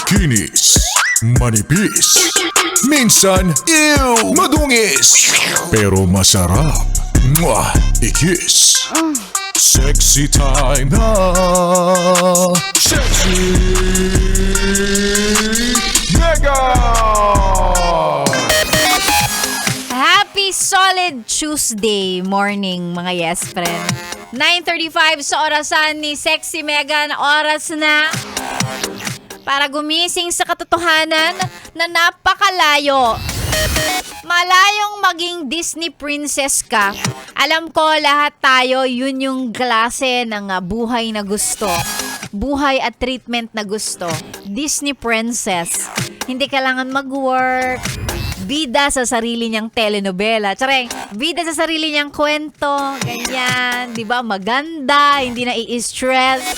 Kinis, manipis, minsan, madungis, pero masarap. Mwah! I-kiss. Sexy time na. Sexy Mega! Happy solid Tuesday morning mga yes friend. 9:35 sa orasan ni Sexy Megan. Oras na para gumising sa katotohanan na napakalayo. Malayong maging Disney princess ka. Alam ko lahat tayo yun yung klase ng buhay na gusto. Buhay at treatment na gusto. Disney princess. Hindi kailangan mag-work. Bida sa sarili niyang telenovela. Tsareng, bida sa sarili niyang kwento. Ganyan. Diba? Maganda. Hindi na i-stress.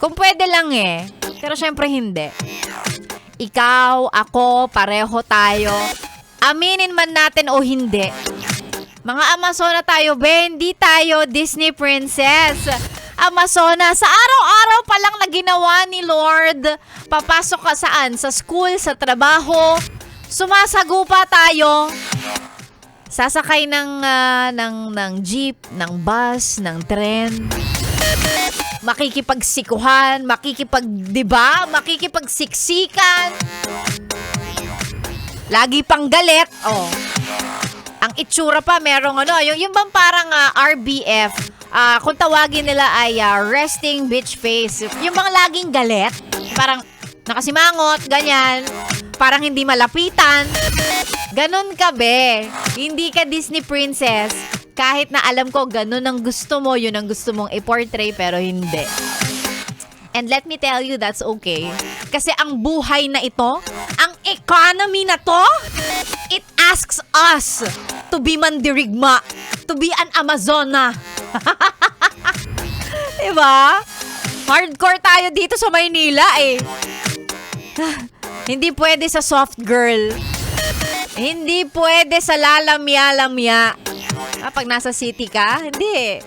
Kung pwede lang eh. Pero syempre hindi. Ikaw, ako, pareho tayo. Aminin man natin o hindi. Mga Amazona tayo, be. Hindi tayo Disney princess. Amazona, sa araw-araw pa lang na ginawa ni Lord. Papasok ka saan? Sa school, sa trabaho. Sumasagupa tayo. Sasakay ng jeep, ng bus, ng tren. Makikipagsikuhan, diba? Makikipagsiksikan. Lagi pang galit. Oh. Ang itsura pa, merong yung bang parang RBF. Kung tawagin nila ay resting bitch face. Yung bang laging galit. Parang nakasimangot, ganyan. Parang hindi malapitan. Ganon ka, be. Hindi ka Disney princess. Kahit na alam ko, ganun ang gusto mo, yun ang gusto mong i-portray, pero hindi. And let me tell you, that's okay. Kasi ang buhay na ito, ang economy na to, it asks us to be mandirigma, to be an Amazona. Diba? Hardcore tayo dito sa Maynila eh. Hindi pwede sa soft girl. Hindi pwede sa lalamya-lamya. Pag nasa city ka, hindi.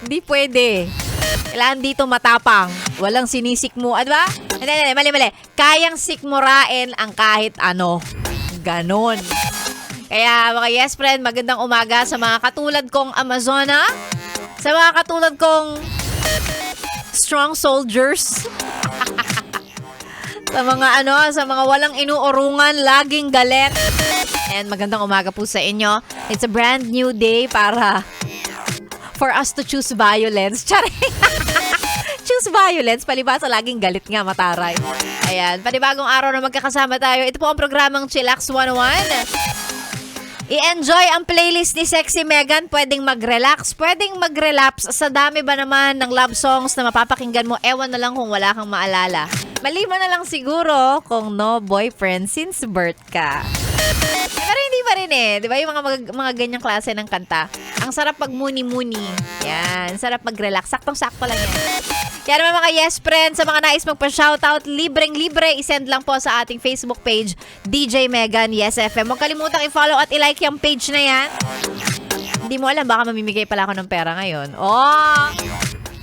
Hindi pwede. Kailangan dito matapang. Walang sinisikmo. Diba? Hindi, mali. Kayang sikmurain ang kahit ano. Ganon. Kaya mga yes friend, magandang umaga sa mga katulad kong Amazona. Sa mga katulad kong strong soldiers. Sa mga walang inuurungan, laging galit. And magandang umaga po sa inyo. It's a brand new day for us to choose violence. Charing! Choose violence, palibasa laging galit nga, mataray. Ayan, panibagong araw na magkakasama tayo. Ito po ang programang Chillax 101. I-enjoy ang playlist ni Sexy Megan. Pwedeng mag-relax, pwedeng mag-relapse. Sa dami ba naman ng love songs na mapapakinggan mo, ewan na lang kung wala kang maalala. Maliban na lang siguro kung no boyfriend since birth ka. Pero hindi pa rin eh. Di ba yung mga ganyang klase ng kanta? Ang sarap pag muni-muni. Yan. Sarap mag-relax. Saktong-sakto lang yan. Kaya naman mga yes friends, sa mga nais magpa-shoutout, libreng-libre, isend lang po sa ating Facebook page, DJ Megan Yes FM. Huwag kalimutang i-follow at i-like yung page na yan. Hindi mo alam, baka mamimigay pala ako ng pera ngayon.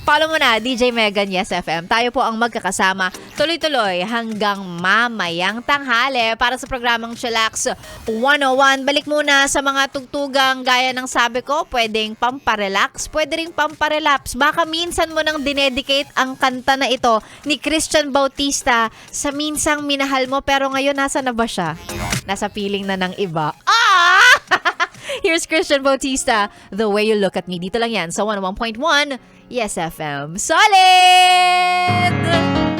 Follow mo na, DJ Megan Yes FM. Tayo po ang magkakasama tuloy-tuloy hanggang mamayang tanghali para sa programang Chillax 101. Balik muna sa mga tugtugang gaya ng sabi ko, pwedeng pamparelax, pwede rin pamparelapse. Baka minsan mo nang dinedicate ang kanta na ito ni Christian Bautista sa minsang minahal mo, pero ngayon nasa na ba siya? Nasa piling na ng iba. Here's Christian Bautista, The Way You Look at Me. Dito lang yan sa 101.1 Yes FM. Solid!